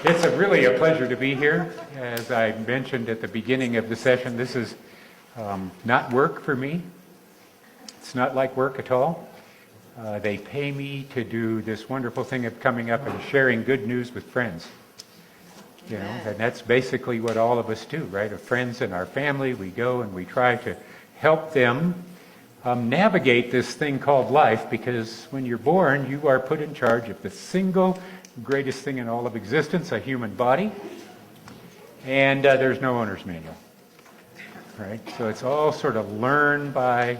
It's really a pleasure to be here. As I mentioned at the beginning of the session, this is not work for me. It's not like work at all. They pay me to do this wonderful thing of coming up and sharing good news with friends. You know, and that's basically what all of us do, right? Our friends and our family, we go and we try to help them navigate this thing called life, because when you're born, you are put in charge of the single greatest thing in all of existence, a human body, and there's no owner's manual, right? So it's all sort of learned by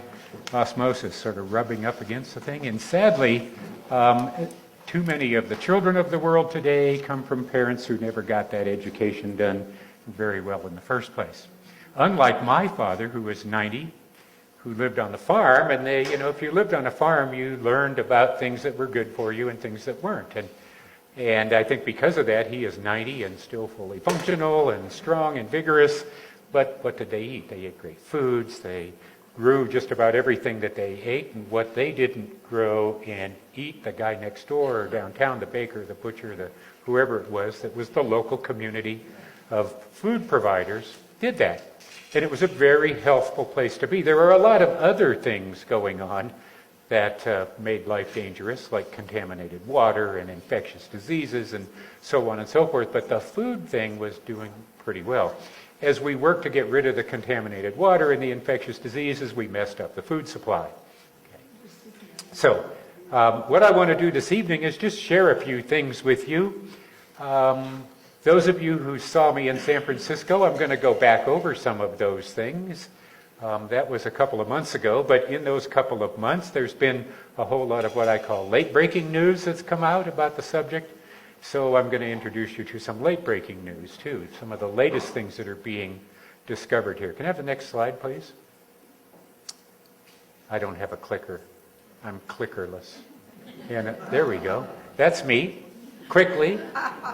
osmosis, sort of rubbing up against the thing. And sadly, too many of the children of the world today come from parents who never got that education done very well in the first place. Unlike my father, who was 90, who lived on the farm, and they, you know, if you lived on a farm, you learned about things that were good for you and things that weren't. And I think because of that, he is 90 and still fully functional and strong and vigorous. But what did they eat? They ate great foods. They grew just about everything that they ate. And what they didn't grow and eat, the guy next door or downtown, the baker, the butcher, whoever it was, that was the local community of food providers, did that. And it was a very healthful place to be. There were a lot of other things going on that made life dangerous, like contaminated water and infectious diseases and so on and so forth. But the food thing was doing pretty well. As we worked to get rid of the contaminated water and the infectious diseases, we messed up the food supply. Okay. So what I want to do this evening is just share a few things with you. Those of you who saw me in San Francisco, I'm going to go back over some of those things. That was a couple of months ago, but in those couple of months, there's been a whole lot of what I call late-breaking news that's come out about the subject. So I'm going to introduce you to some late-breaking news, too, some of the latest things that are being discovered here. Can I have the next slide, please? I don't have a clicker. I'm clickerless. And there we go. That's me. Quickly,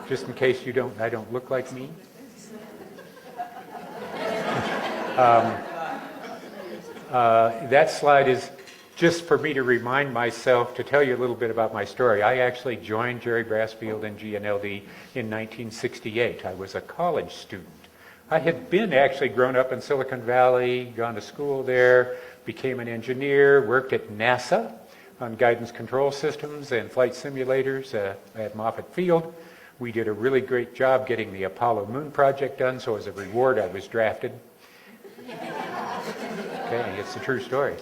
just in case I don't look like me. That slide is just for me to remind myself to tell you a little bit about my story. I actually joined Jerry Brassfield and GNLD in 1968. I was a college student. I had been actually grown up in Silicon Valley, gone to school there, became an engineer, worked at NASA on guidance control systems and flight simulators at Moffett Field. We did a really great job getting the Apollo Moon project done, so as a reward I was drafted. Okay, it's a true story.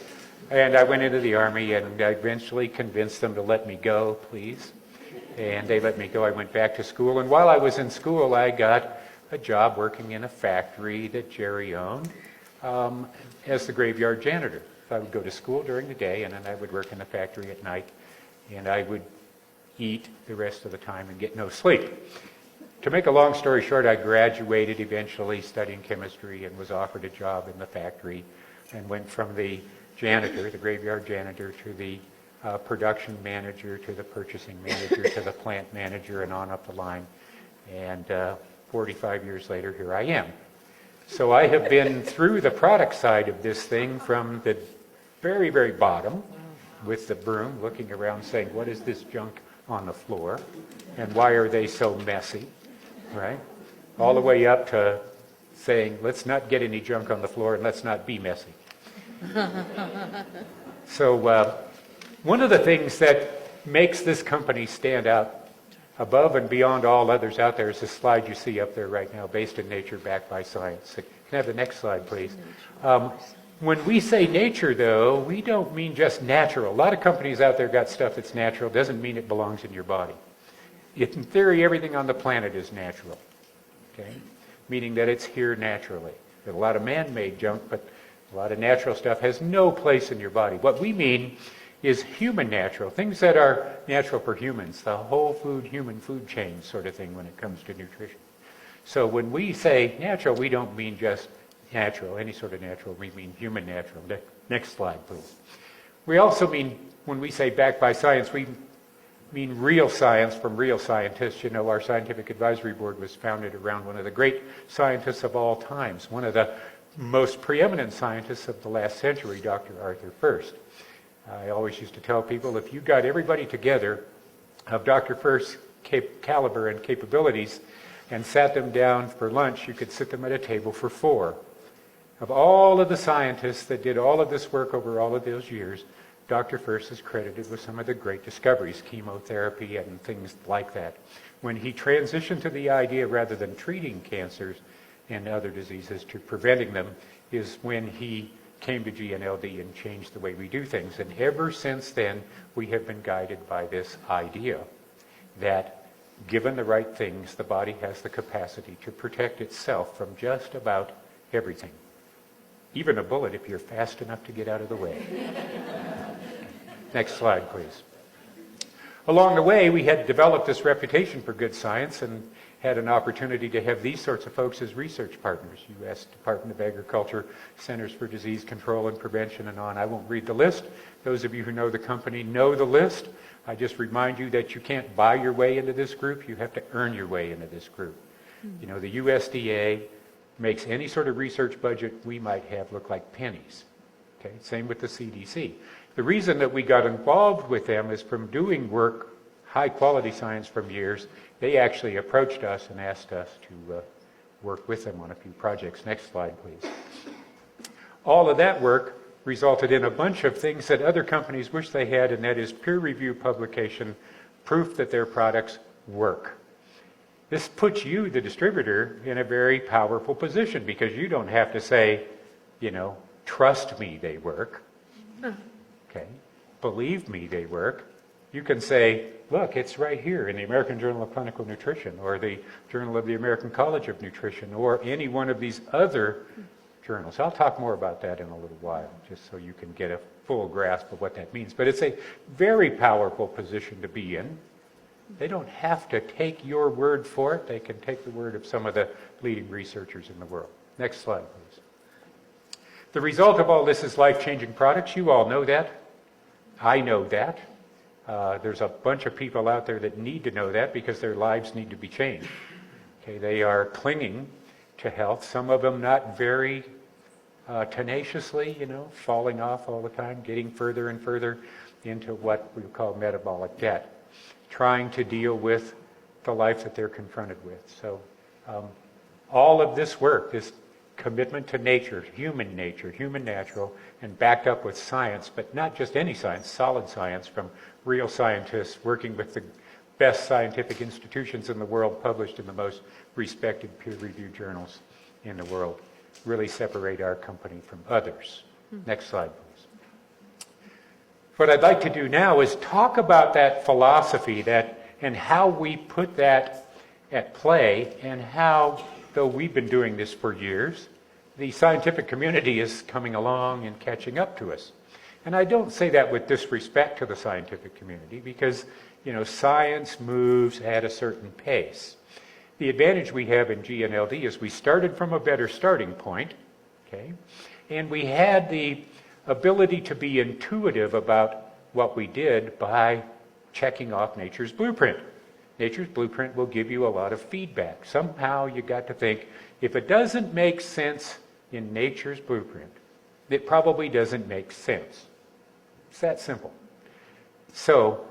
And I went into the Army, and I eventually convinced them to let me go, please. And they let me go. I went back to school, and while I was in school, I got a job working in a factory that Jerry owned as the graveyard janitor. I would go to school during the day, and then I would work in the factory at night, and I would eat the rest of the time and get no sleep. To make a long story short, I graduated eventually studying chemistry and was offered a job in the factory and went from the janitor, the graveyard janitor, to the production manager, to the purchasing manager, to the plant manager, and on up the line. And 45 years later, here I am. So I have been through the product side of this thing from the very, very bottom with the broom, looking around saying, what is this junk on the floor? And why are they so messy? Right? All the way up to saying, let's not get any junk on the floor and let's not be messy. So one of the things that makes this company stand out above and beyond all others out there is the slide you see up there right now, based in nature, backed by science. Can I have the next slide, please? When we say nature, though, we don't mean just natural. A lot of companies out there got stuff that's natural. Doesn't mean it belongs in your body. In theory, everything on the planet is natural, okay? Meaning that it's here naturally. There's a lot of man-made junk, but a lot of natural stuff has no place in your body. What we mean is human natural, things that are natural for humans, the whole food, human food chain sort of thing when it comes to nutrition. So when we say natural, we don't mean just natural, any sort of natural, we mean human natural. Next slide, please. We also mean, when we say backed by science, we mean real science from real scientists. You know, our scientific advisory board was founded around one of the great scientists of all times, one of the most preeminent scientists of the last century, Dr. Arthur First. I always used to tell people, if you got everybody together of Dr. caliber and capabilities and sat them down for lunch, you could sit them at a table for 4. Of all of the scientists that did all of this work over all of those years, Dr. First is credited with some of the great discoveries, chemotherapy and things like that. When he transitioned to the idea, rather than treating cancers and other diseases, to preventing them, is when he came to GNLD and changed the way we do things. And ever since then, we have been guided by this idea that given the right things, the body has the capacity to protect itself from just about everything. Even a bullet if you're fast enough to get out of the way. Next slide, please. Along the way, we had developed this reputation for good science and had an opportunity to have these sorts of folks as research partners. U.S. Department of Agriculture, Centers for Disease Control and Prevention, and on. I won't read the list. Those of you who know the company know the list. I just remind you that you can't buy your way into this group. You have to earn your way into this group. You know, the USDA makes any sort of research budget we might have look like pennies. Okay? Same with the CDC. The reason that we got involved with them is from doing work, high quality science from years. They actually approached us and asked us to work with them on a few projects. Next slide, please. All of that work resulted in a bunch of things that other companies wish they had, and that is peer review publication, proof that their products work. This puts you, the distributor, in a very powerful position because you don't have to say, you know, trust me, they work. Okay. Believe me, they work. You can say, look, it's right here in the American Journal of Clinical Nutrition or the Journal of the American College of Nutrition or any one of these other journals. I'll talk more about that in a little while, just so you can get a full grasp of what that means. But it's a very powerful position to be in. They don't have to take your word for it. They can take the word of some of the leading researchers in the world. Next slide, please. The result of all this is life-changing products. You all know that. I know that. There's a bunch of people out there that need to know that because their lives need to be changed. Okay, they are clinging to health, some of them not very tenaciously, you know, falling off all the time, getting further and further into what we call metabolic debt, trying to deal with the life that they're confronted with. So all of this work, this commitment to nature, human natural, and backed up with science, but not just any science, solid science from real scientists working with the best scientific institutions in the world, published in the most respected peer-reviewed journals in the world, really separate our company from others. Next slide, please. What I'd like to do now is talk about that philosophy and how we put that at play and how, though we've been doing this for years, the scientific community is coming along and catching up to us. And I don't say that with disrespect to the scientific community because, you know, science moves at a certain pace. The advantage we have in GNLD is we started from a better starting point, okay? And we had the ability to be intuitive about what we did by checking off nature's blueprint. Nature's blueprint will give you a lot of feedback. Somehow you got to think, if it doesn't make sense in nature's blueprint, it probably doesn't make sense. It's that simple. So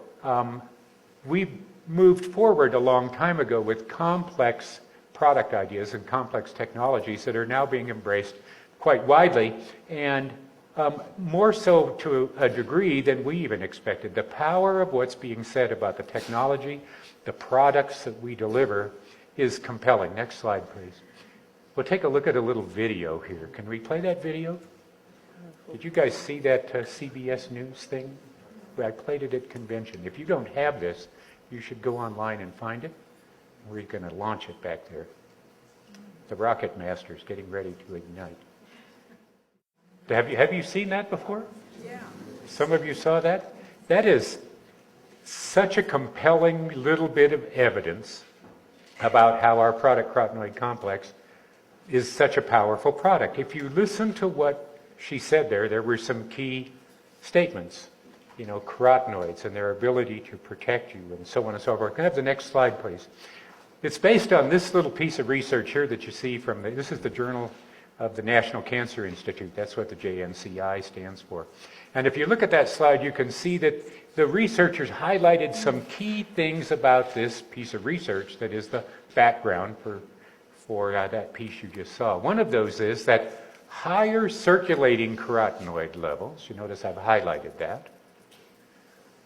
we moved forward a long time ago with complex product ideas and complex technologies that are now being embraced quite widely, and more so to a degree than we even expected. The power of what's being said about the technology, the products that we deliver is compelling. Next slide, please. We'll take a look at a little video here. Can we play that video? Did you guys see that CBS News thing? I played it at convention. If you don't have this, you should go online and find it. We're going to launch it back there. The rocket master's getting ready to ignite. Have you seen that before? Yeah. Some of you saw that? That is such a compelling little bit of evidence about how our product, Carotenoid Complex, is such a powerful product. If you listen to what she said there were some key statements. You know, carotenoids and their ability to protect you and so on and so forth. Can I have the next slide, please? It's based on this little piece of research here that you see from this is the Journal of the National Cancer Institute. That's what the JNCI stands for. And if you look at that slide, you can see that the researchers highlighted some key things about this piece of research that is the background for that piece you just saw. One of those is that higher circulating carotenoid levels, you notice I've highlighted that,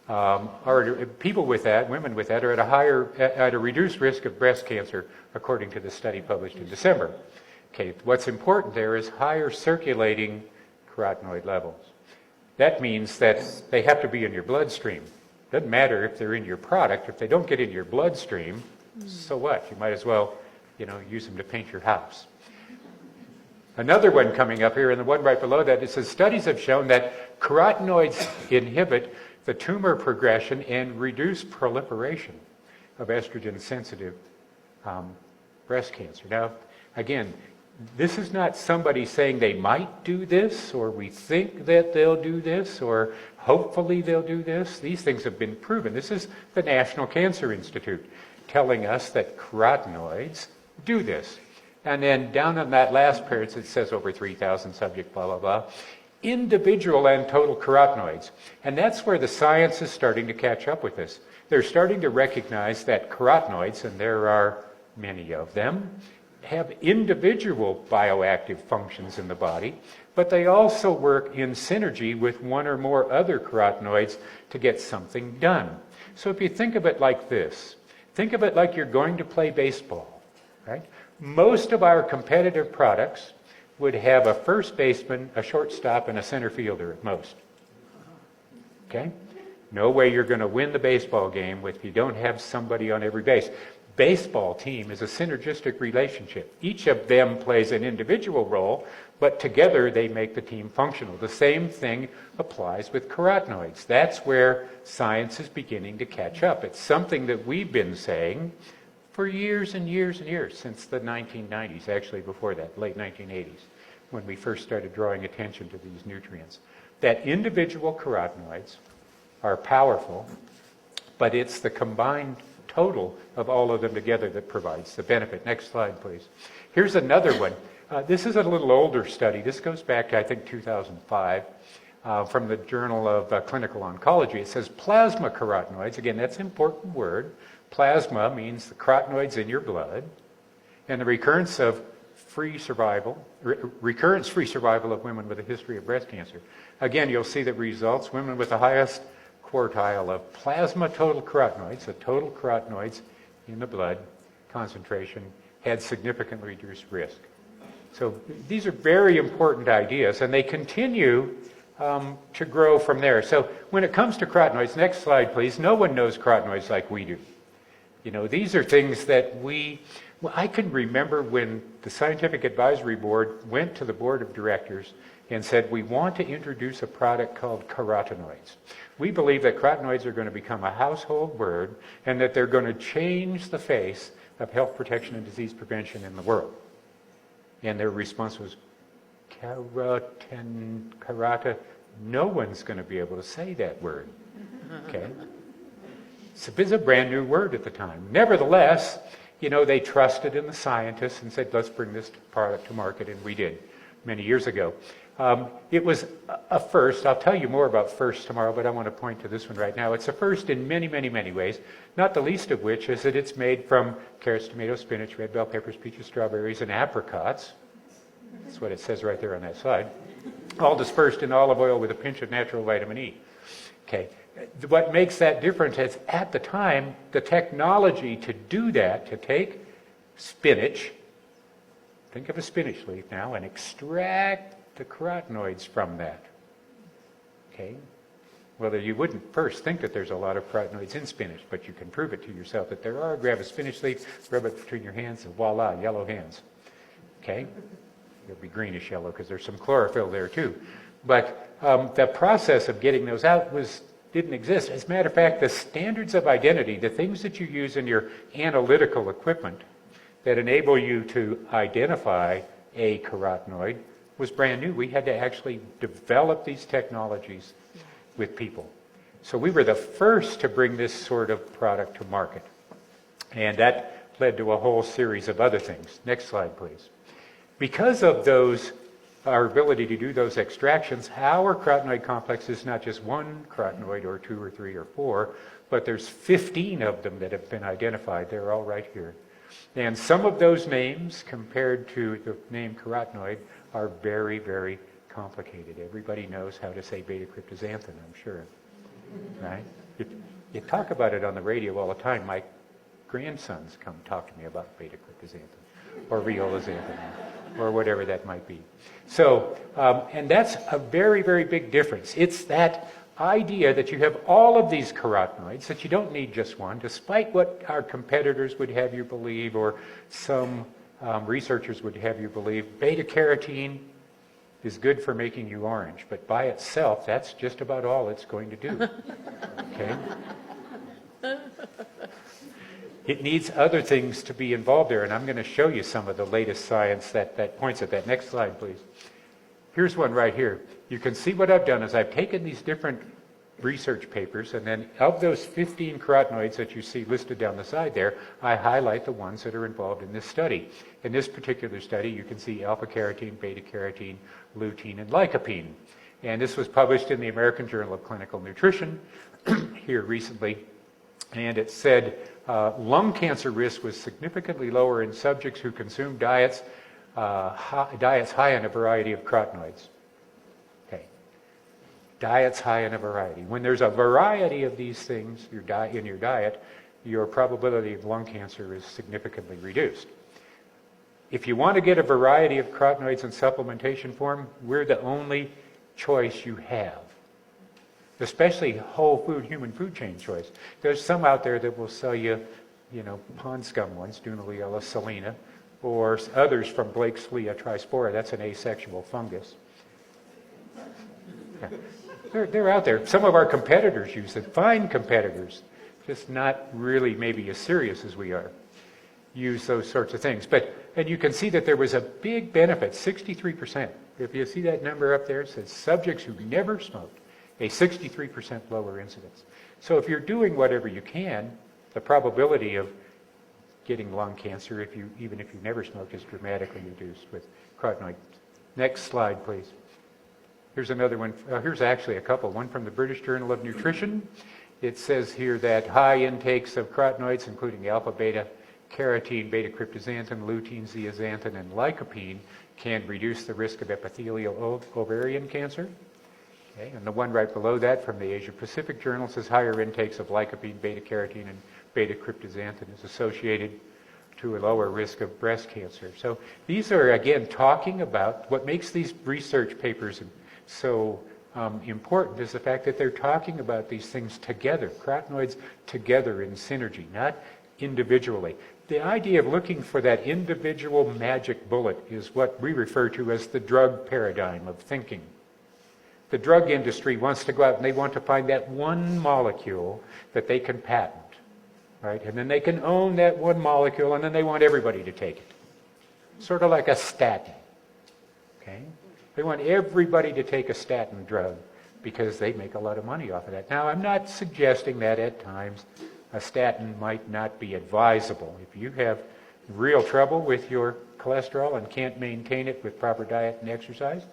or people with that, women with that, are at a reduced risk of breast cancer, according to the study published in December. Okay, what's important there is higher circulating carotenoid levels. That means that they have to be in your bloodstream. Doesn't matter if they're in your product. If they don't get in your bloodstream, so what? You might as well, use them to paint your house. Another one coming up here, and the one right below that, it says studies have shown that carotenoids inhibit the tumor progression and reduce proliferation of estrogen-sensitive breast cancer. Now, again, this is not somebody saying they might do this, or we think that they'll do this, or hopefully they'll do this. These things have been proven. This is the National Cancer Institute telling us that carotenoids do this. And then down on that last page, it says over 3,000 subject, blah, blah, blah. Individual and total carotenoids. And that's where the science is starting to catch up with this. They're starting to recognize that carotenoids, and there are many of them, have individual bioactive functions in the body, but they also work in synergy with one or more other carotenoids to get something done. So if you think of it like this, think of it like you're going to play baseball, right? Most of our competitive products would have a first baseman, a shortstop, and a center fielder at most. Okay? No way you're going to win the baseball game if you don't have somebody on every base. Baseball team is a synergistic relationship. Each of them plays an individual role, but together they make the team functional. The same thing applies with carotenoids. That's where science is beginning to catch up. It's something that we've been saying for years and years and years, since the 1990s, actually before that, late 1980s, when we first started drawing attention to these nutrients. That individual carotenoids are powerful, but it's the combined total of all of them together that provides the benefit. Next slide, please. Here's another one. This is a little older study. This goes back to, I think, 2005, from the Journal of Clinical Oncology. It says plasma carotenoids. Again, that's an important word. Plasma means the carotenoids in your blood, and the recurrence-free survival of women with a history of breast cancer. Again, you'll see the results. Women with the highest quartile of plasma total carotenoids, the total carotenoids in the blood concentration, had significantly reduced risk. So these are very important ideas, and they continue to grow from there. So when it comes to carotenoids, next slide, please. No one knows carotenoids like we do. These are things that I can remember when the Scientific Advisory Board went to the Board of Directors and said, we want to introduce a product called carotenoids. We believe that carotenoids are going to become a household word and that they're going to change the face of health protection and disease prevention in the world. And their response was, no one's going to be able to say that word. Okay? So it was a brand new word at the time. Nevertheless, they trusted in the scientists and said, let's bring this product to market, and we did many years ago. It was a first. I'll tell you more about first tomorrow, but I want to point to this one right now. It's a first in many, many, many ways, not the least of which is that it's made from carrots, tomatoes, spinach, red bell peppers, peaches, strawberries, and apricots. That's what it says right there on that slide. All dispersed in olive oil with a pinch of natural vitamin E. Okay. What makes that different is, at the time, the technology to do that, to take spinach, think of a spinach leaf now, and extract the carotenoids from that. Okay? Well, you wouldn't first think that there's a lot of carotenoids in spinach, but you can prove it to yourself that there are. Grab a spinach leaf, rub it between your hands, and voila, yellow hands. Okay? It'll be greenish yellow because there's some chlorophyll there too. But the process of getting those out didn't exist. As a matter of fact, the standards of identity, the things that you use in your analytical equipment that enable you to identify a carotenoid, was brand new. We had to actually develop these technologies with people. So we were the first to bring this sort of product to market. And that led to a whole series of other things. Next slide, please. Because of those, our ability to do those extractions, our carotenoid complex is not just one carotenoid or 2 or 3 or 4, but there's 15 of them that have been identified. They're all right here. And some of those names, compared to the name carotenoid, are very, very complicated. Everybody knows how to say beta-cryptosanthin, I'm sure. Right? You talk about it on the radio all the time. My grandsons come talk to me about beta-cryptosanthin or violazanthin or whatever that might be. So, and that's a very, very big difference. It's that idea that you have all of these carotenoids, that you don't need just one, despite what our competitors would have you believe, or some researchers would have you believe. Beta-carotene is good for making you orange, but by itself, that's just about all it's going to do. Okay? It needs other things to be involved there, and I'm going to show you some of the latest science that points at that. Next slide, please. Here's one right here. You can see what I've done is I've taken these different research papers, and then of those 15 carotenoids that you see listed down the side there, I highlight the ones that are involved in this study. In this particular study, you can see alpha-carotene, beta-carotene, lutein, and lycopene. And this was published in the American Journal of Clinical Nutrition here recently. And it said lung cancer risk was significantly lower in subjects who consumed diets high in a variety of carotenoids. Okay. Diets high in a variety. When there's a variety of these things in your diet, your probability of lung cancer is significantly reduced. If you want to get a variety of carotenoids in supplementation form, we're the only choice you have. Especially whole food, human food chain choice. There's some out there that will sell you, pond scum ones, Dunaliella salina, or others from Blake's-Lea trispora. That's an asexual fungus. Yeah. They're out there. Some of our competitors use it. Fine competitors, just not really maybe as serious as we are, use those sorts of things. And you can see that there was a big benefit, 63%. If you see that number up there, it says subjects who never smoked, a 63% lower incidence. So if you're doing whatever you can, the probability of getting lung cancer, even if you never smoked, is dramatically reduced with carotenoids. Next slide, please. Here's another one. Here's actually a couple. One from the British Journal of Nutrition. It says here that high intakes of carotenoids, including alpha, beta, carotene, beta-cryptosanthin, lutein, zeaxanthin, and lycopene, can reduce the risk of epithelial ovarian cancer. Okay, and the one right below that from the Asia Pacific Journal says higher intakes of lycopene, beta-carotene, and beta-cryptosanthin is associated to a lower risk of breast cancer. So these are, again, talking about what makes these research papers so important is the fact that they're talking about these things together, carotenoids together in synergy, not individually. The idea of looking for that individual magic bullet is what we refer to as the drug paradigm of thinking. The drug industry wants to go out and they want to find that one molecule that they can patent, right? And then they can own that one molecule, and then they want everybody to take it. Sort of like a statin, okay? They want everybody to take a statin drug because they make a lot of money off of that. Now, I'm not suggesting that at times a statin might not be advisable. If you have real trouble with your cholesterol and can't maintain it with proper diet and exercise,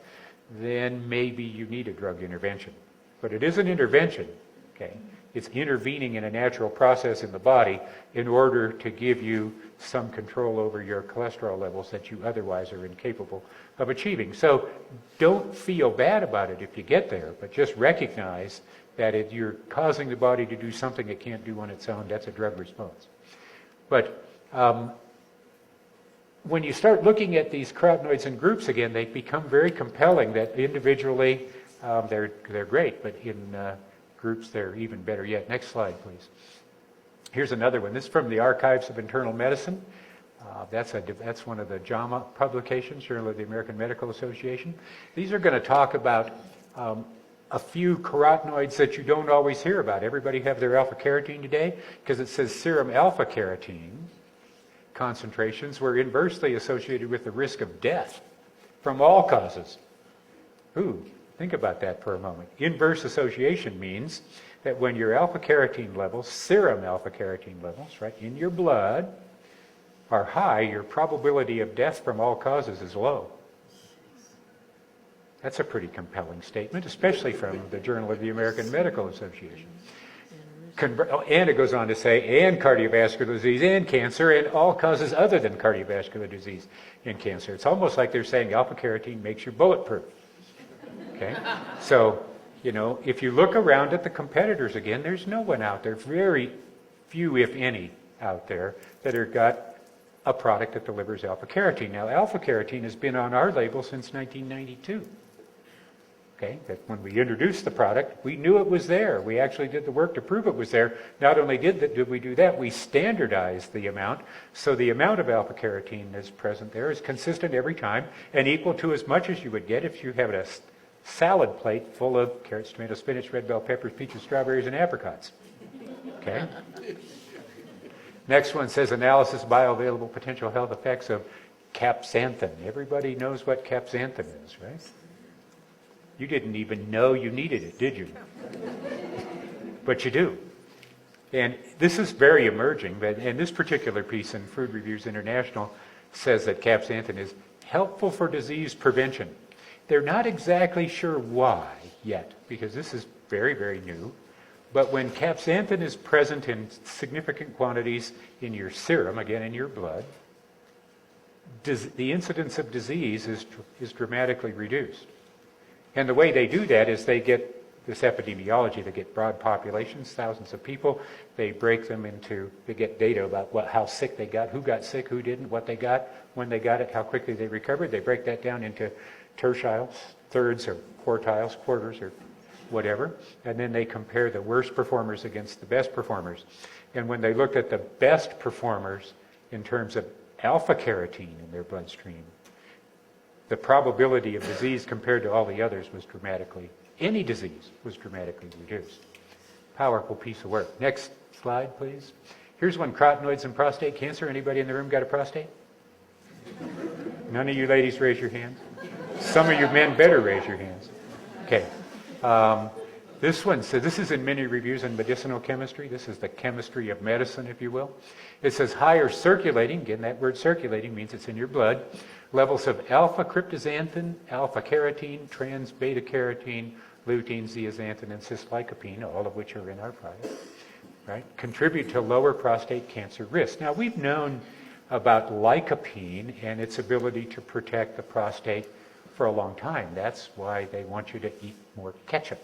then maybe you need a drug intervention. But it is an intervention, okay? It's intervening in a natural process in the body in order to give you some control over your cholesterol levels that you otherwise are incapable of achieving. So don't feel bad about it if you get there, but just recognize that if you're causing the body to do something it can't do on its own, that's a drug response. But when you start looking at these carotenoids in groups again, they become very compelling that individually they're great, but in groups they're even better yet. Next slide, please. Here's another one. This is from the Archives of Internal Medicine. That's one of the JAMA publications, Journal of the American Medical Association. These are going to talk about a few carotenoids that you don't always hear about. Everybody have their alpha-carotene today? Because it says serum alpha-carotene concentrations were inversely associated with the risk of death from all causes. Ooh, think about that for a moment. Inverse association means that when your alpha-carotene levels, serum alpha-carotene levels, right, in your blood, are high, your probability of death from all causes is low. That's a pretty compelling statement, especially from the Journal of the American Medical Association. And it goes on to say, and cardiovascular disease and cancer and all causes other than cardiovascular disease and cancer. It's almost like they're saying alpha-carotene makes you bulletproof. Okay? So, if you look around at the competitors again, there's no one out there, very few, if any, out there that have got a product that delivers alpha-carotene. Now, alpha-carotene has been on our label since 1992. Okay, that when we introduced the product, we knew it was there. We actually did the work to prove it was there. Not only did we do that, we standardized the amount. So the amount of alpha-carotene that's present there is consistent every time and equal to as much as you would get if you had a salad plate full of carrots, tomatoes, spinach, red bell peppers, peaches, strawberries, and apricots. Okay? Next one says analysis of bioavailable potential health effects of capsanthin. Everybody knows what capsanthin is, right? You didn't even know you needed it, did you? But you do. And this is very emerging, and this particular piece in Food Reviews International says that capsanthin is helpful for disease prevention. They're not exactly sure why yet, because this is very, very new. But when capsanthin is present in significant quantities in your serum, again in your blood, the incidence of disease is dramatically reduced. And the way they do that is they get this epidemiology. They get broad populations, thousands of people. They break them into, they get data about how sick they got, who got sick, who didn't, what they got, when they got it, how quickly they recovered. They break that down into tertiles, thirds or quartiles, quarters or whatever. And then they compare the worst performers against the best performers. And when they looked at the best performers in terms of alpha-carotene in their bloodstream, the probability of disease compared to all the others was any disease was dramatically reduced. Powerful piece of work. Next slide, please. Here's one, carotenoids and prostate cancer. Anybody in the room got a prostate? None of you ladies raise your hands. Some of you men better raise your hands. Okay. This one, so this is in many reviews in medicinal chemistry. This is the chemistry of medicine, if you will. It says higher circulating, again, that word circulating means it's in your blood, levels of alpha-cryptozanthin, alpha-carotene, trans-beta-carotene, lutein, zeaxanthin, and cis-lycopene, all of which are in our product, right, contribute to lower prostate cancer risk. Now, we've known about lycopene and its ability to protect the prostate for a long time. That's why they want you to eat more ketchup.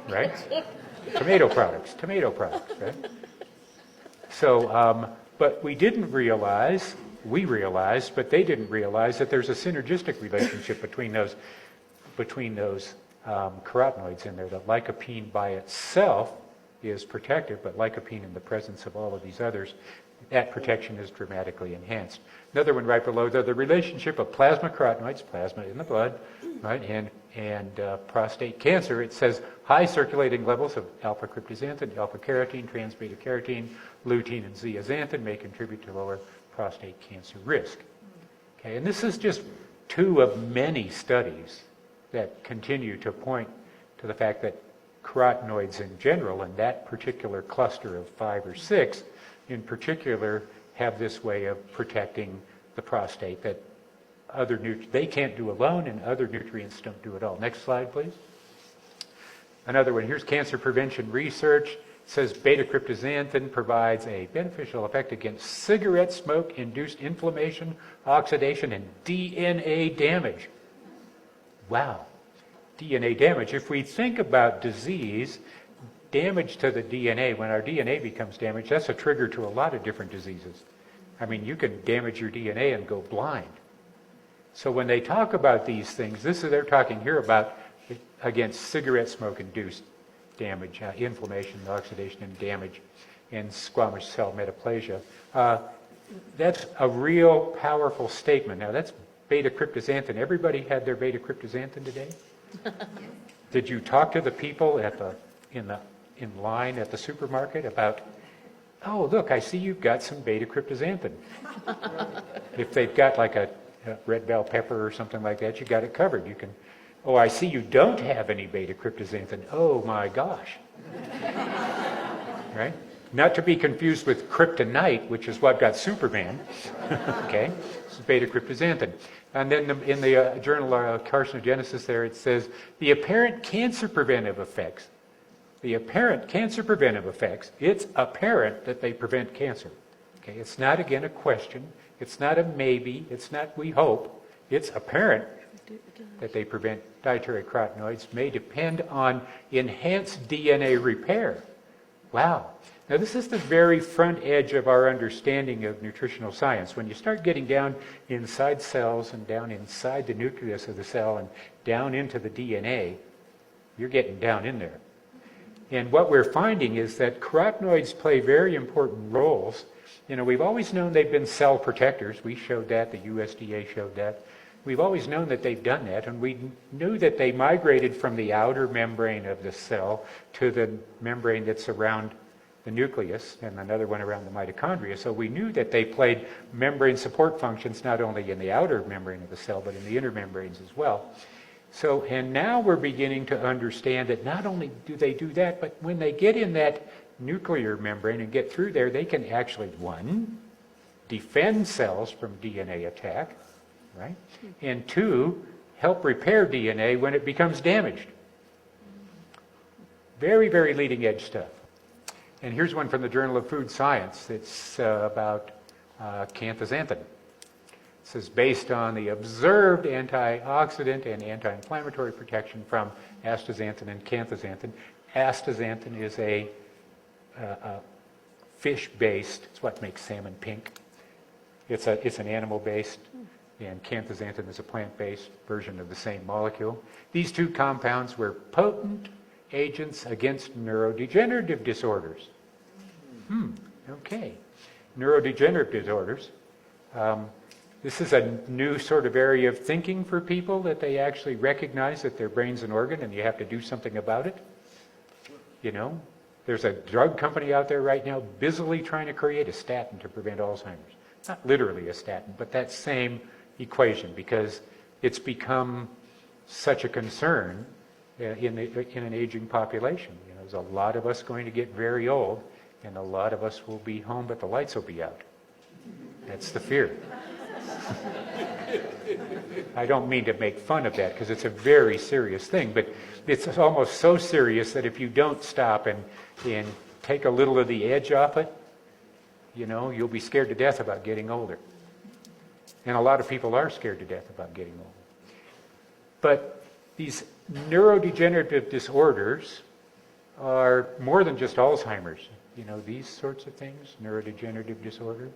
Right? Tomato products, right? So, but we realized, but they didn't realize that there's a synergistic relationship between those carotenoids in there. That lycopene by itself is protective, but lycopene in the presence of all of these others, that protection is dramatically enhanced. Another one right below there, the relationship of plasma carotenoids, plasma in the blood, right, and prostate cancer. It says high circulating levels of alpha-cryptozanthin, alpha-carotene, trans-beta-carotene, lutein, and zeaxanthin may contribute to lower prostate cancer risk. Okay, and this is just two of many studies that continue to point to the fact that carotenoids in general, and that particular cluster of 5 or 6 in particular, have this way of protecting the prostate that they can't do alone, and other nutrients don't do at all. Next slide, please. Another one. Here's cancer prevention research. It says beta-cryptozanthin provides a beneficial effect against cigarette smoke-induced inflammation, oxidation, and DNA damage. Wow. DNA damage. If we think about disease, damage to the DNA, when our DNA becomes damaged, that's a trigger to a lot of different diseases. I mean, you can damage your DNA and go blind. So when they talk about these things, they're talking here about against cigarette smoke-induced damage, inflammation, oxidation, and damage, and squamous cell metaplasia. That's a real powerful statement. Now, that's beta-cryptozanthin. Everybody had their beta-cryptozanthin today? Did you talk to the people in line at the supermarket about, oh, look, I see you've got some beta-cryptozanthin. If they've got like a red bell pepper or something like that, you got it covered. You can, oh, I see you don't have any beta-cryptozanthin. Oh, my gosh. Right? Not to be confused with kryptonite, which is what got Superman. Okay, this is beta-cryptoxanthin. And then in the journal Carcinogenesis there, it says, the apparent cancer preventive effects. The apparent cancer preventive effects, it's apparent that they prevent cancer. Okay, it's not, again, a question. It's not a maybe. It's not we hope. It's apparent that they prevent dietary carotenoids may depend on enhanced DNA repair. Wow. Now, this is the very front edge of our understanding of nutritional science. When you start getting down inside cells and down inside the nucleus of the cell and down into the DNA, you're getting down in there. And what we're finding is that carotenoids play very important roles. You know, we've always known they've been cell protectors. We showed that. The USDA showed that. We've always known that they've done that, and we knew that they migrated from the outer membrane of the cell to the membrane that's around the nucleus, and another one around the mitochondria. So we knew that they played membrane support functions not only in the outer membrane of the cell, but in the inner membranes as well. So, and now we're beginning to understand that not only do they do that, but when they get in that nuclear membrane and get through there, they can actually, one, defend cells from DNA attack, right? And two, help repair DNA when it becomes damaged. Very, very leading edge stuff. And here's one from the Journal of Food Science. It's about canthaxanthin. It says, based on the observed antioxidant and anti-inflammatory protection from astaxanthin and canthaxanthin. Astaxanthin is a fish-based, it's what makes salmon pink. It's an animal-based, and canthaxanthin is a plant-based version of the same molecule. These two compounds were potent agents against neurodegenerative disorders. Okay. Neurodegenerative disorders. This is a new sort of area of thinking for people, that they actually recognize that their brain's an organ and you have to do something about it. You know, there's a drug company out there right now busily trying to create a statin to prevent Alzheimer's. Not literally a statin, but that same equation, because it's become such a concern in an aging population. You know, there's a lot of us going to get very old, and a lot of us will be home, but the lights will be out. That's the fear. I don't mean to make fun of that, because it's a very serious thing, but it's almost so serious that if you don't stop and take a little of the edge off it, you know, you'll be scared to death about getting older. And a lot of people are scared to death about getting older. But these neurodegenerative disorders are more than just Alzheimer's. You know, these sorts of things, neurodegenerative disorder.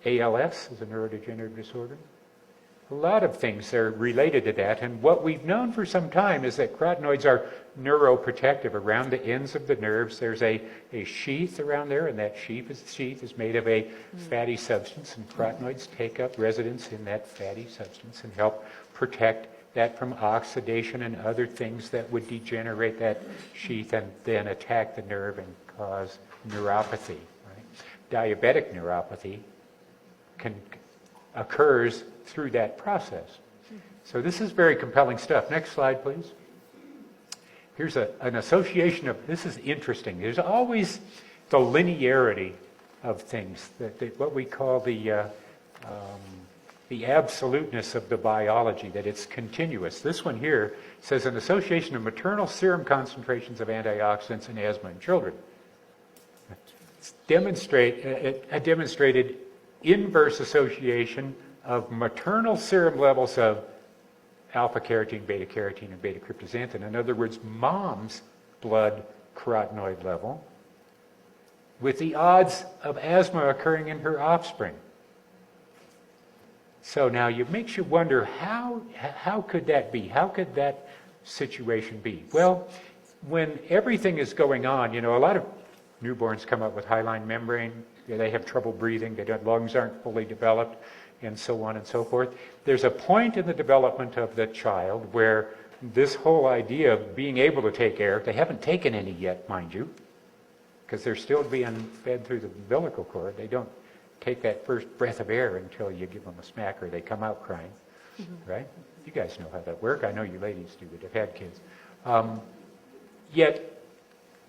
ALS is a neurodegenerative disorder. A lot of things are related to that, and what we've known for some time is that carotenoids are neuroprotective. Around the ends of the nerves, there's a sheath around there, and that sheath is made of a fatty substance, and carotenoids take up residence in that fatty substance and help protect that from oxidation and other things that would degenerate that sheath and then attack the nerve and cause neuropathy. Right? Diabetic neuropathy occurs through that process. So this is very compelling stuff. Next slide, please. Here's an association of, this is interesting. There's always the linearity of things, what we call the absoluteness of the biology, that it's continuous. This one here says an association of maternal serum concentrations of antioxidants in asthma in children. It's a demonstrated inverse association of maternal serum levels of alpha-carotene, beta-carotene, and beta-cryptoxanthin. In other words, mom's blood carotenoid level with the odds of asthma occurring in her offspring. So now it makes you wonder, how could that be? How could that situation be? Well, when everything is going on, you know, a lot of newborns come up with hyaline membrane. They have trouble breathing. Their lungs aren't fully developed, and so on and so forth. There's a point in the development of the child where this whole idea of being able to take air, they haven't taken any yet, mind you, because they're still being fed through the umbilical cord. They don't take that first breath of air until you give them a smack or they come out crying, right? You guys know how that works. I know you ladies do that have had kids. Yet,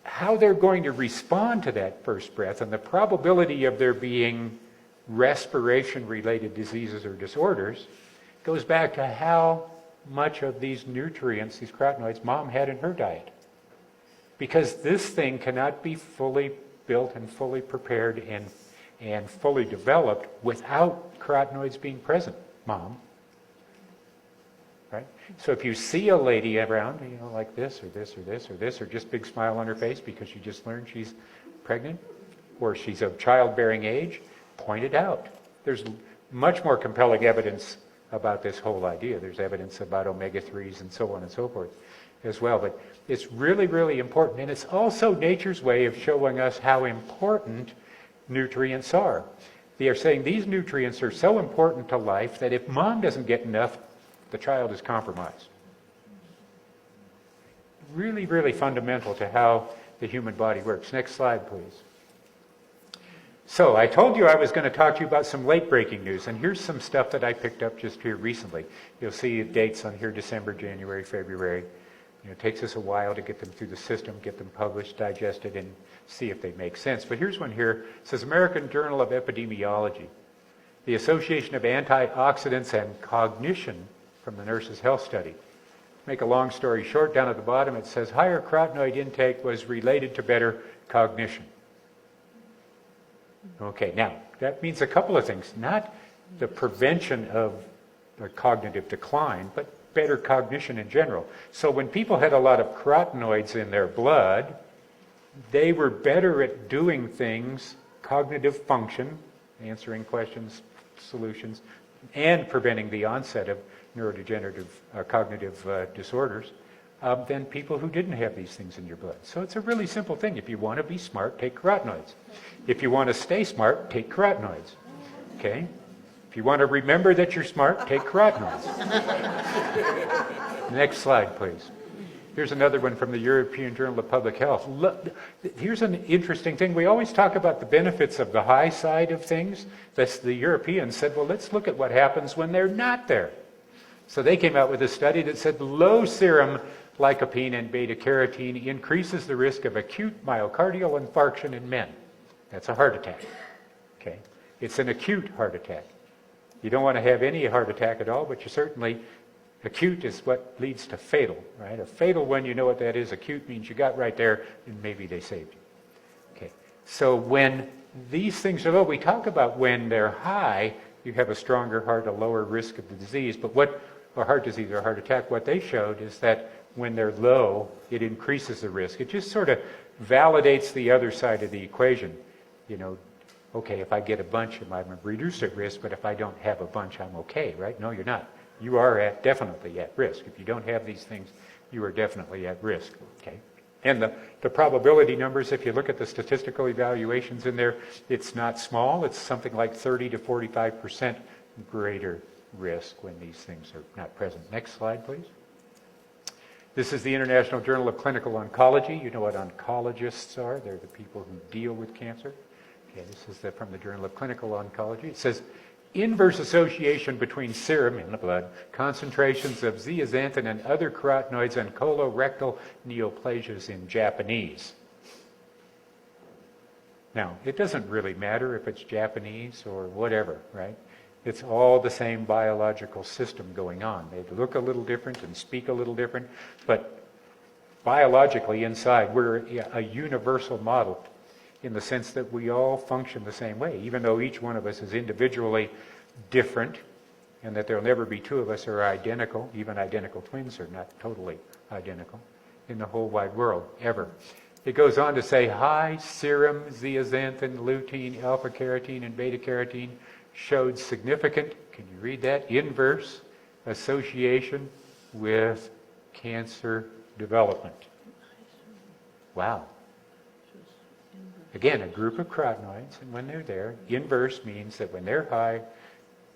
how they're going to respond to that first breath and the probability of there being respiration-related diseases or disorders goes back to how much of these nutrients, these carotenoids, mom had in her diet. Because this thing cannot be fully built and fully prepared and fully developed without carotenoids being present, mom. Right? So if you see a lady around, like this, or this, or this, or this, or just big smile on her face because she just learned she's pregnant, or she's of childbearing age, point it out. There's much more compelling evidence about this whole idea. There's evidence about omega-3s and so on and so forth as well. But it's really, really important. And it's also nature's way of showing us how important nutrients are. They are saying these nutrients are so important to life that if mom doesn't get enough, the child is compromised. Really, really fundamental to how the human body works. Next slide, please. So I told you I was going to talk to you about some late-breaking news, and here's some stuff that I picked up just here recently. You'll see dates on here, December, January, February. It takes us a while to get them through the system, get them published, digested, and see if they make sense. But here's one here. It says, American Journal of Epidemiology. The Association of Antioxidants and Cognition from the Nurses' Health Study. Make a long story short, down at the bottom it says, higher carotenoid intake was related to better cognition. Okay, now, that means a couple of things. Not the prevention of cognitive decline, but better cognition in general. So when people had a lot of carotenoids in their blood, they were better at doing things, cognitive function, answering questions, solutions, and preventing the onset of neurodegenerative cognitive disorders than people who didn't have these things in your blood. So it's a really simple thing. If you want to be smart, take carotenoids. If you want to stay smart, take carotenoids. Okay? If you want to remember that you're smart, take carotenoids. Next slide, please. Here's another one from the European Journal of Public Health. Look, here's an interesting thing. We always talk about the benefits of the high side of things. The Europeans said, well, let's look at what happens when they're not there. So they came out with a study that said low serum lycopene and beta-carotene increases the risk of acute myocardial infarction in men. That's a heart attack. Okay? It's an acute heart attack. You don't want to have any heart attack at all, but you certainly, acute is what leads to fatal, right? A fatal one, you know what that is. Acute means you got right there and maybe they saved you. Okay. So when these things are low, we talk about when they're high, you have a stronger heart, a lower risk of the disease. But or heart disease or heart attack, what they showed is that when they're low, it increases the risk. It just sort of validates the other side of the equation. Okay, if I get a bunch, I'm reduced at risk, but if I don't have a bunch, I'm okay, right? No, you're not. You are definitely at risk. If you don't have these things, you are definitely at risk, okay? And the probability numbers, if you look at the statistical evaluations in there, it's not small. It's something like 30 to 45% greater risk when these things are not present. Next slide, please. This is the International Journal of Clinical Oncology. You know what oncologists are. They're the people who deal with cancer. Okay, this is from the Journal of Clinical Oncology. It says, inverse association between serum in the blood, concentrations of zeaxanthin and other carotenoids and colorectal neoplasias in Japanese. Now, it doesn't really matter if it's Japanese or whatever, right? It's all the same biological system going on. They look a little different and speak a little different, but biologically inside, we're a universal model in the sense that we all function the same way, even though each one of us is individually different, and that there'll never be two of us who are identical. Even identical twins are not totally identical in the whole wide world, ever. It goes on to say high serum zeaxanthin, lutein, alpha-carotene, and beta-carotene showed significant, can you read that, inverse association with cancer development. Wow. Again, a group of carotenoids, and when they're there, inverse means that when they're high,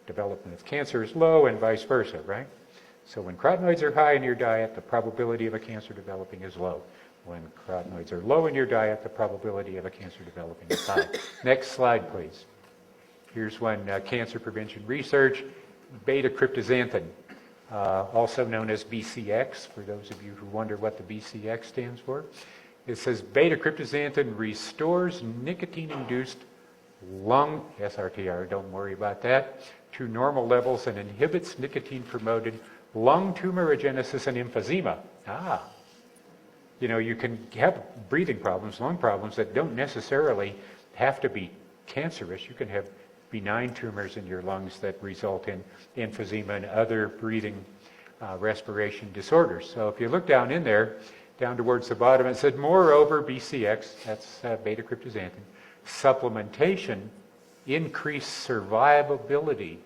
development of cancer is low and vice versa, right? So when carotenoids are high in your diet, the probability of a cancer developing is low. When carotenoids are low in your diet, the probability of a cancer developing is high. Next slide, please. Here's one, cancer prevention research, beta-cryptozanthin, also known as BCX, for those of you who wonder what the BCX stands for. It says beta-cryptozanthin restores nicotine-induced lung, SRTR, don't worry about that, to normal levels and inhibits nicotine-promoted lung tumorigenesis and emphysema. You know, you can have breathing problems, lung problems that don't necessarily have to be cancerous. You can have benign tumors in your lungs that result in emphysema and other breathing respiration disorders. So if you look down in there, down towards the bottom, it said, moreover, BCX, that's beta-cryptozanthin, supplementation increased survival probability.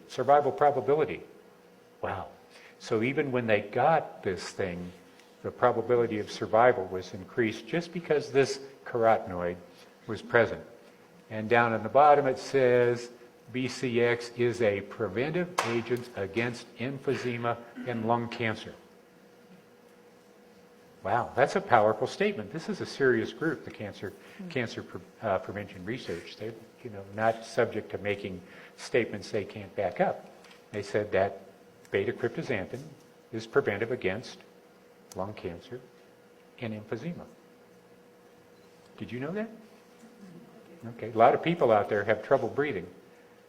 Wow. So even when they got this thing, the probability of survival was increased just because this carotenoid was present. And down at the bottom it says BCX is a preventive agent against emphysema and lung cancer. Wow, that's a powerful statement. This is a serious group, the cancer prevention research. They're, you know, not subject to making statements they can't back up. They said that beta-cryptozanthin is preventive against lung cancer and emphysema. Did you know that? Okay, a lot of people out there have trouble breathing.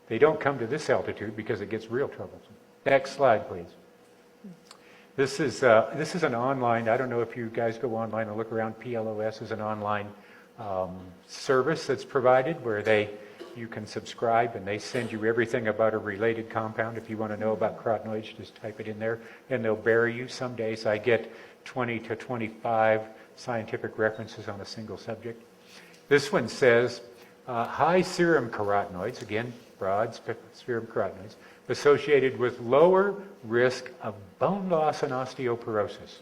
They don't come to this altitude because it gets real troublesome. Next slide, please. This is an online, I don't know if you guys go online and look around, PLOS is an online service that's provided where you can subscribe and they send you everything about a related compound. If you want to know about carotenoids, just type it in there and they'll bury you. Some days I get 20 to 25 scientific references on a single subject. This one says high serum carotenoids, again, broad serum carotenoids, associated with lower risk of bone loss and osteoporosis.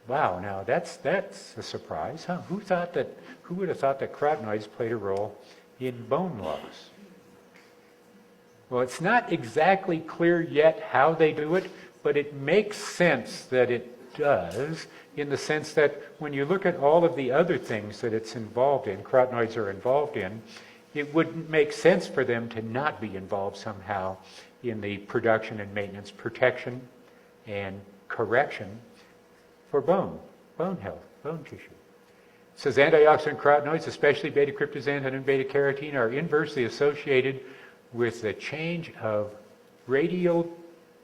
Wow, now that's a surprise, huh? Who would have thought that carotenoids played a role in bone loss? Well, it's not exactly clear yet how they do it, but it makes sense that it does, in the sense that when you look at all of the other things that it's involved in, carotenoids are involved in, it wouldn't make sense for them to not be involved somehow in the production and maintenance, protection and correction for bone health, bone tissue. It says antioxidant carotenoids, especially beta-cryptozanthin and beta-carotene, are inversely associated with the change of radial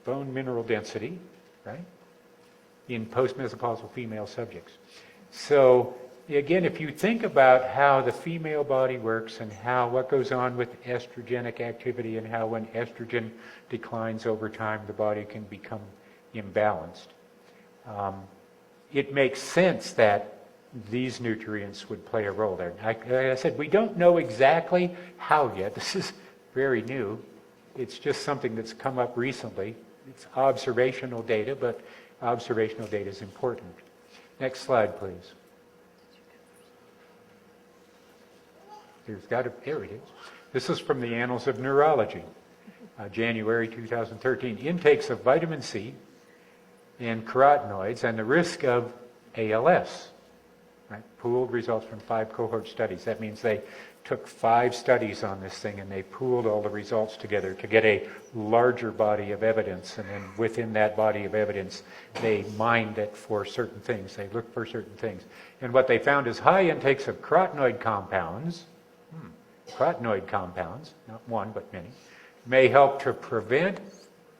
bone mineral density, right, in postmenopausal female subjects. So again, if you think about how the female body works and what goes on with estrogenic activity and how when estrogen declines over time, the body can become imbalanced. It makes sense that these nutrients would play a role there. Like I said, we don't know exactly how yet. This is very new. It's just something that's come up recently. It's observational data, but observational data is important. Next slide, please. There it is. This is from the Annals of Neurology, January 2013. Intakes of vitamin C and carotenoids and the risk of ALS. Right? Pooled results from 5 cohort studies. That means they took 5 studies on this thing and they pooled all the results together to get a larger body of evidence. And then within that body of evidence, they mined it for certain things. They looked for certain things. And what they found is high intakes of carotenoid compounds, not one but many, may help to prevent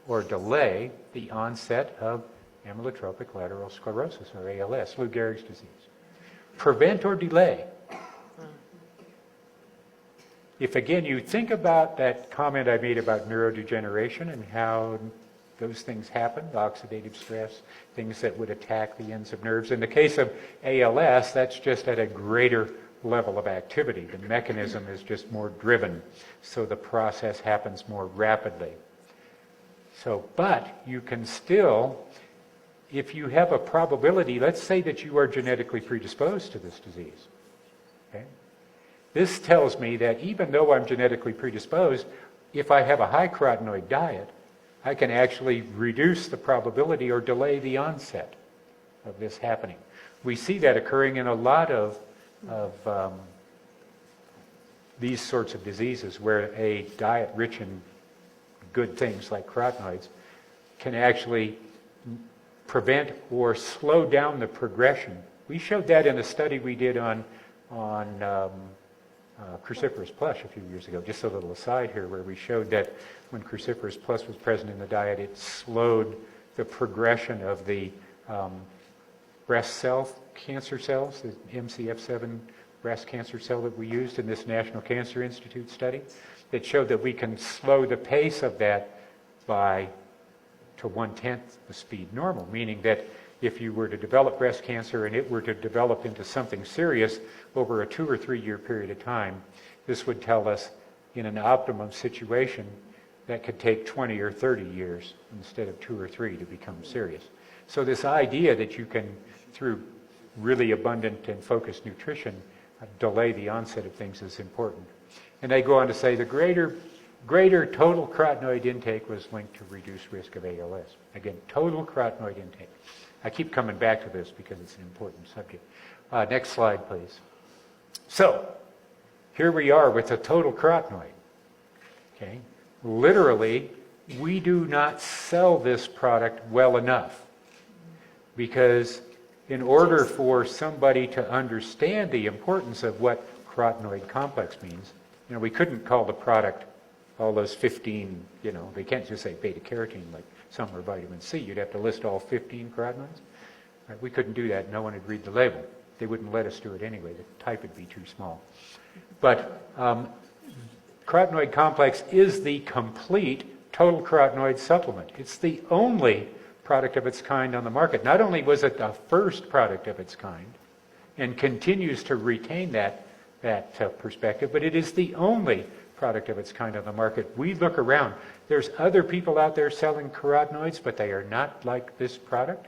or delay the onset of amyotrophic lateral sclerosis, or ALS, Lou Gehrig's disease. Prevent or delay. If again you think about that comment I made about neurodegeneration and how those things happen, oxidative stress, things that would attack the ends of nerves. In the case of ALS, that's just at a greater level of activity. The mechanism is just more driven, so the process happens more rapidly. So, but you can still, if you have a probability, let's say that you are genetically predisposed to this disease. Okay? This tells me that even though I'm genetically predisposed, if I have a high carotenoid diet, I can actually reduce the probability or delay the onset of this happening. We see that occurring in a lot of these sorts of diseases where a diet rich in good things like carotenoids can actually prevent or slow down the progression We showed that in a study we did on cruciferous plush a few years ago. Just a little aside here, where we showed that when cruciferous plush was present in the diet, it slowed the progression of the breast cancer cells, the MCF7 breast cancer cell that we used in this National Cancer Institute study. It showed that we can slow the pace of that to 1/10 the speed normal, meaning that if you were to develop breast cancer and it were to develop into something serious over a 2 or 3 year period of time, this would tell us in an optimum situation that could take 20 or 30 years instead of 2 or 3 to become serious. So this idea that you can, through really abundant and focused nutrition, delay the onset of things is important. And they go on to say the greater total carotenoid intake was linked to reduced risk of ALS. Again, total carotenoid intake. I keep coming back to this because it's an important subject. Next slide, please. So, here we are with the total carotenoid. Okay? Literally, we do not sell this product well enough, because in order for somebody to understand the importance of what carotenoid complex means, we couldn't call the product all those 15, they can't just say beta-carotene like some or vitamin C. You'd have to list all 15 carotenoids. Right? We couldn't do that. No one would read the label. They wouldn't let us do it anyway. The type would be too small. But carotenoid complex is the complete total carotenoid supplement. It's the only product of its kind on the market. Not only was it the first product of its kind and continues to retain that perspective, but it is the only product of its kind on the market. We look around. There's other people out there selling carotenoids, but they are not like this product.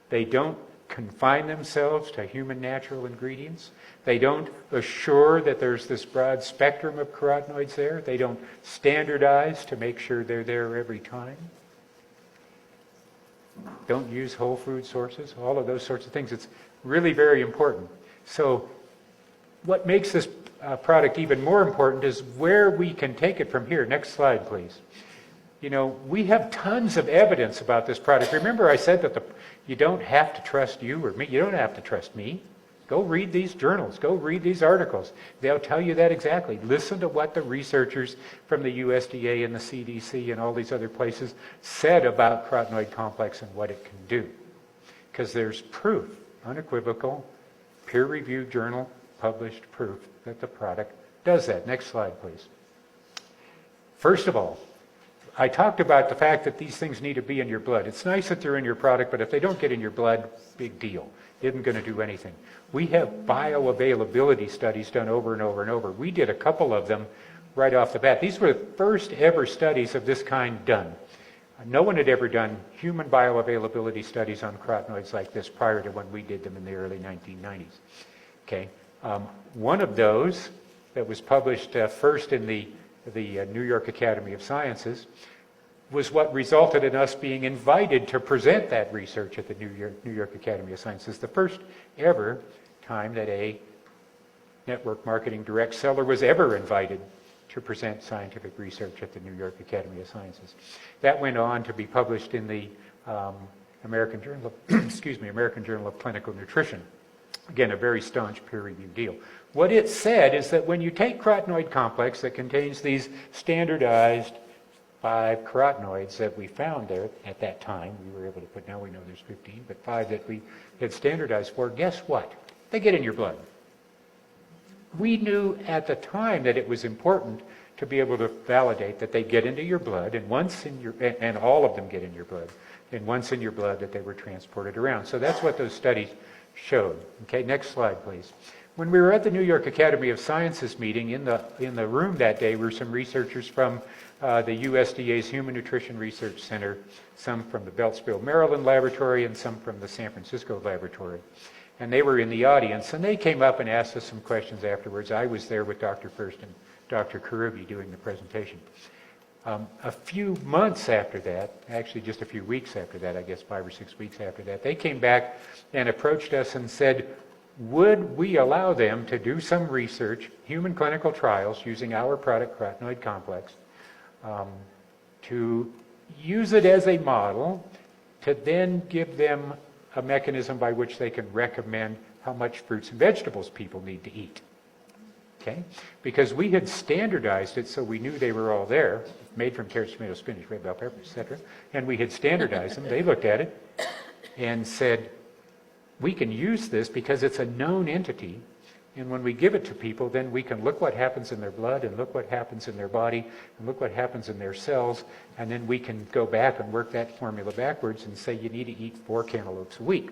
They don't confine themselves to human natural ingredients. They don't assure that there's this broad spectrum of carotenoids there. They don't standardize to make sure they're there every time. Don't use whole food sources, all of those sorts of things. It's really very important. So what makes this product even more important is where we can take it from here. Next slide, please. We have tons of evidence about this product. Remember I said that you don't have to trust you or me. You don't have to trust me. Go read these journals. Go read these articles. They'll tell you that exactly. Listen to what the researchers from the USDA and the CDC and all these other places said about carotenoid complex and what it can do. Because there's proof, unequivocal, peer-reviewed journal, published proof that the product does that. Next slide, please. First of all, I talked about the fact that these things need to be in your blood. It's nice that they're in your product, but if they don't get in your blood, big deal. Isn't going to do anything. We have bioavailability studies done over and over and over. We did a couple of them right off the bat. These were the first ever studies of this kind done. No one had ever done human bioavailability studies on carotenoids like this prior to when we did them in the early 1990s. Okay. One of those that was published first in the New York Academy of Sciences was what resulted in us being invited to present that research at the New York Academy of Sciences. The first ever time that a network marketing direct seller was ever invited to present scientific research at the New York Academy of Sciences. That went on to be published in the American Journal of Clinical Nutrition. Again, a very staunch peer-reviewed deal. What it said is that when you take carotenoid complex that contains these standardized 5 carotenoids that we found there at that time, we were able to put, now we know there's 15, but 5 that we had standardized for, guess what? They get in your blood. We knew at the time that it was important to be able to validate that they get into your blood, and once in your, and all of them get in your blood, and once in your blood that they were transported around. So that's what those studies showed. Okay, next slide, please. When we were at the New York Academy of Sciences meeting, in the room that day were some researchers from the USDA's Human Nutrition Research Center, some from the Beltsville, Maryland laboratory, and some from the San Francisco laboratory. And they were in the audience, and they came up and asked us some questions afterwards. I was there with Dr. First and Dr. Karubi doing the presentation. A few months after that, actually just a few weeks after that, I guess 5 or 6 weeks after that, they came back and approached us and said, would we allow them to do some research, human clinical trials, using our product, carotenoid complex, to use it as a model to then give them a mechanism by which they can recommend how much fruits and vegetables people need to eat. Okay? Because we had standardized it so we knew they were all there, made from carrots, tomatoes, spinach, red bell peppers, etc. And we had standardized them. They looked at it and said, we can use this because it's a known entity. And when we give it to people, then we can look what happens in their blood and look what happens in their body and look what happens in their cells. And then we can go back and work that formula backwards and say you need to eat 4 cantaloupes a week.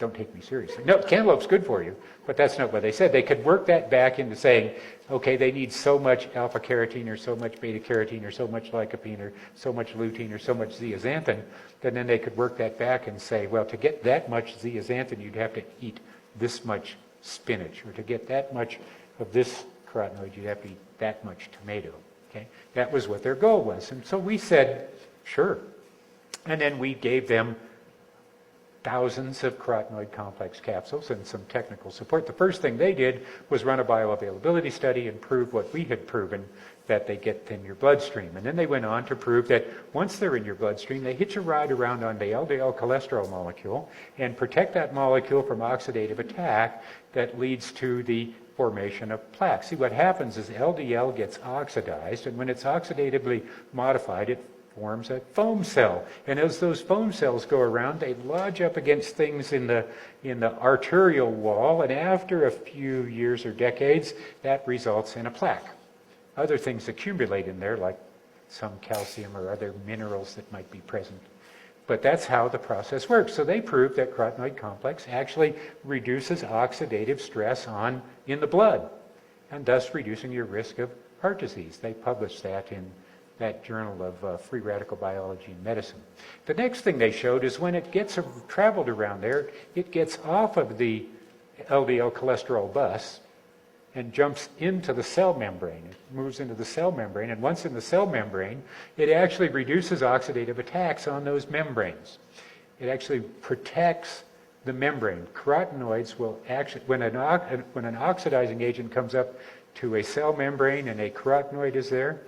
Don't take me seriously. No, cantaloupe's good for you, but that's not what they said. They could work that back into saying, okay, they need so much alpha carotene or so much beta carotene or so much lycopene or so much lutein or so much zeaxanthin. Then they could work that back and say, well, to get that much zeaxanthin, you'd have to eat this much spinach, or to get that much of this carotenoid, you'd have to eat that much tomato. Okay, that was what their goal was, and so we said, sure, and then we gave them thousands of carotenoid complex capsules and some technical support. The first thing they did was run a bioavailability study and prove what we had proven, that they get in your bloodstream. And then they went on to prove that once they're in your bloodstream, they hitch a ride around on the LDL cholesterol molecule and protect that molecule from oxidative attack that leads to the formation of plaque. See, what happens is LDL gets oxidized, and when it's oxidatively modified, it forms a foam cell. And as those foam cells go around, they lodge up against things in the arterial wall, and after a few years or decades, that results in a plaque. Other things accumulate in there, like some calcium or other minerals that might be present. But that's how the process works. So they proved that carotenoid complex actually reduces oxidative stress in the blood, and thus reducing your risk of heart disease. They published that in that journal of free radical biology and medicine. The next thing they showed is when it gets traveled around there, it gets off of the LDL cholesterol bus and jumps into the cell membrane. It moves into the cell membrane, and once in the cell membrane, it actually reduces oxidative attacks on those membranes. It actually protects the membrane. Carotenoids will actually, when an oxidizing agent comes up to a cell membrane and a carotenoid is there,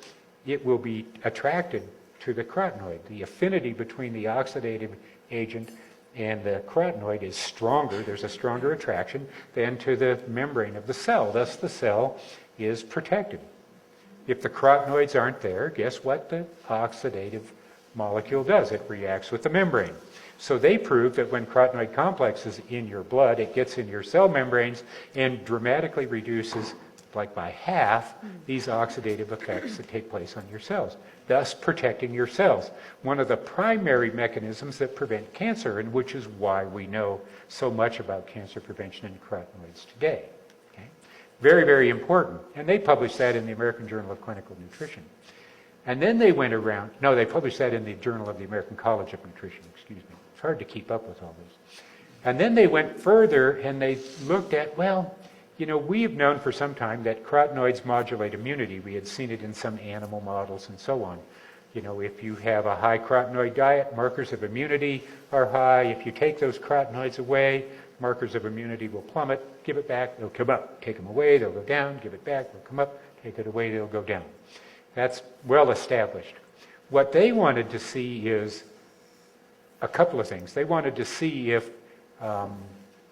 it will be attracted to the carotenoid. The affinity between the oxidative agent and the carotenoid is stronger. There's a stronger attraction than to the membrane of the cell. Thus, the cell is protected. If the carotenoids aren't there, guess what the oxidative molecule does? It reacts with the membrane. So they proved that when carotenoid complex is in your blood, it gets in your cell membranes and dramatically reduces, like by half, these oxidative effects that take place on your cells, thus protecting your cells. One of the primary mechanisms that prevent cancer, and which is why we know so much about cancer prevention in carotenoids today. Okay? Very, very important. And they published that in the American Journal of Clinical Nutrition. And then they went around, no, they published that in the Journal of the American College of Nutrition, excuse me. It's hard to keep up with all this. And then they went further and they looked at, well, you know, we have known for some time that carotenoids modulate immunity. We had seen it in some animal models and so on. You know, if you have a high carotenoid diet, markers of immunity are high. If you take those carotenoids away, markers of immunity will plummet. Give it back, they'll come up. Take them away, they'll go down. Give it back, they'll come up. Take it away, they'll go down. That's well established. What they wanted to see is a couple of things. They wanted to see if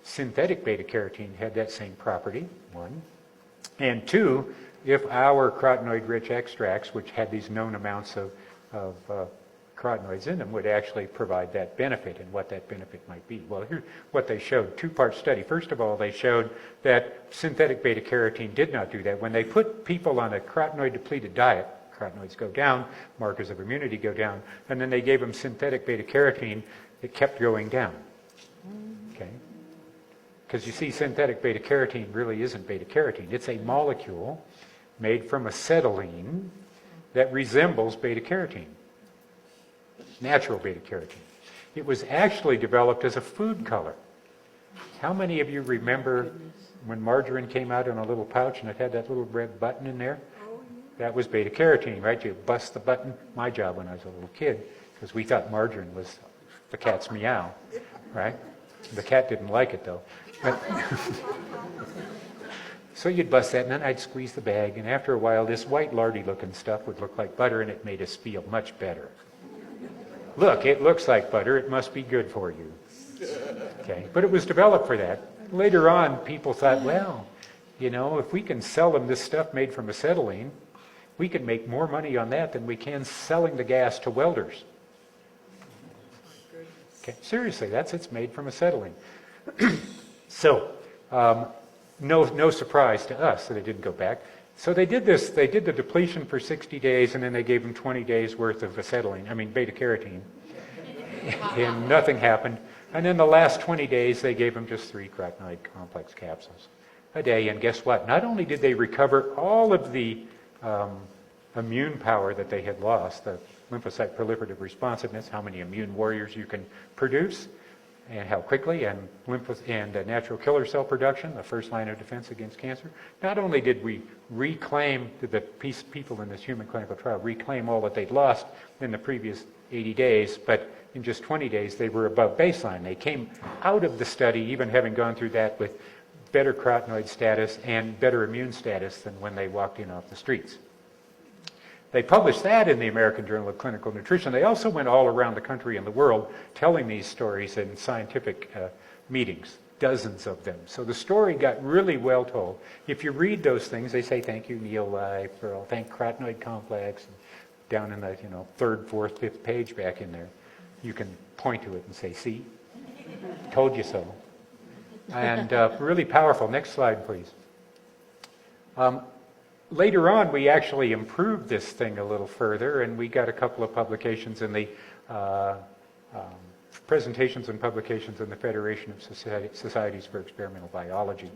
synthetic beta-carotene had that same property, one. And two, if our carotenoid-rich extracts, which had these known amounts of carotenoids in them, would actually provide that benefit, and what that benefit might be. Well, here's what they showed. Two-part study. First of all, they showed that synthetic beta-carotene did not do that. When they put people on a carotenoid-depleted diet, carotenoids go down, markers of immunity go down, and then they gave them synthetic beta-carotene, it kept going down. Okay? Because you see, synthetic beta-carotene really isn't beta-carotene. It's a molecule made from acetylene that resembles beta-carotene, natural beta-carotene. It was actually developed as a food color. How many of you remember when margarine came out in a little pouch and it had that little red button in there? That was beta-carotene, right? You bust the button. My job when I was a little kid, because we thought margarine was the cat's meow, right? The cat didn't like it, though. But so you'd bust that, and then I'd squeeze the bag, and after a while, this white lardy-looking stuff would look like butter, and it made us feel much better. look, it looks like butter, it must be good for you. Okay, but it was developed for that. Later on, people thought, well, you know, if we can sell them this stuff made from acetylene, we can make more money on that than we can selling the gas to welders. Okay, seriously, it's made from acetylene. So, no surprise to us that it didn't go back. So they did this, they did the depletion for 60 days, and then they gave them 20 days worth of beta-carotene, and nothing happened. And then the last 20 days, they gave them just 3 carotenoid complex capsules a day. And guess what? Not only did they recover all of the immune power that they had lost, the lymphocyte proliferative responsiveness, how many immune warriors you can produce, and how quickly, and natural killer cell production, the first line of defense against cancer. Not only did we reclaim, the people in this human clinical trial reclaim all that they'd lost in the previous 80 days, but in just 20 days they were above baseline. They came out of the study even having gone through that with better carotenoid status and better immune status than when they walked in off the streets. They published that in the American Journal of Clinical Nutrition. They also went all around the country and the world telling these stories in scientific meetings, dozens of them. So the story got really well told. If you read those things, they say, thank you, NeoLife, or thank carotenoid complex. And down in the 3rd, 4th, 5th page back in there, you can point to it and say, see, told you so. And really powerful. Next slide, please. Later on, we actually improved this thing a little further, and we got a couple of publications in the presentations and publications in the Federation of Societies for Experimental Biology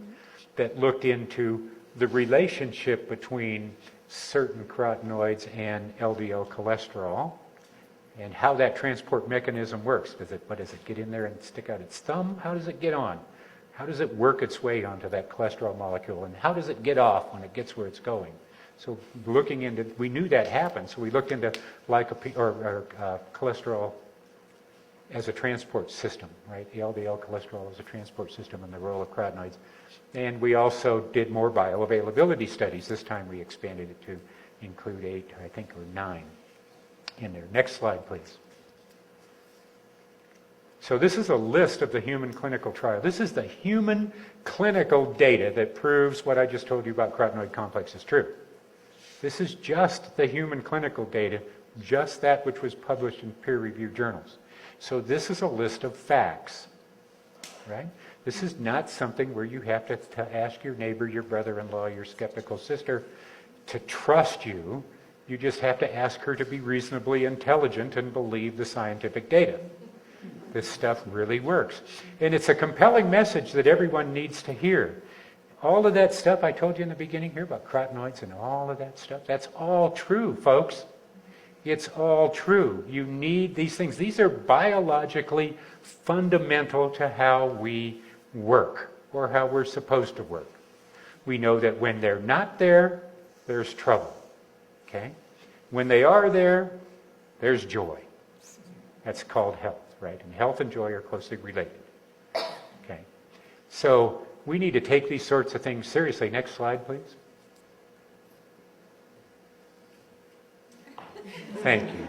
that looked into the relationship between certain carotenoids and LDL cholesterol and how that transport mechanism works. Does it get in there and stick out its thumb? How does it get on? How does it work its way onto that cholesterol molecule, and how does it get off when it gets where it's going? So looking into, we knew that happened, so we looked into cholesterol as a transport system, right? The LDL cholesterol as a transport system and the role of carotenoids. And we also did more bioavailability studies. This time we expanded it to include 8, I think, or 9 in there. Next slide, please. So this is a list of the human clinical trial. This is the human clinical data that proves what I just told you about carotenoid complex is true. This is just the human clinical data, just that which was published in peer-reviewed journals. So this is a list of facts, right? This is not something where you have to ask your neighbor, your brother-in-law, your skeptical sister to trust you. You just have to ask her to be reasonably intelligent and believe the scientific data. This stuff really works. And it's a compelling message that everyone needs to hear. All of that stuff I told you in the beginning here about carotenoids and all of that stuff, that's all true, folks. It's all true. You need these things. These are biologically fundamental to how we work, or how we're supposed to work. We know that when they're not there, there's trouble. Okay? When they are there, there's joy. That's called health. Right? And health and joy are closely related. Okay. So we need to take these sorts of things seriously. Next slide, please. Thank you.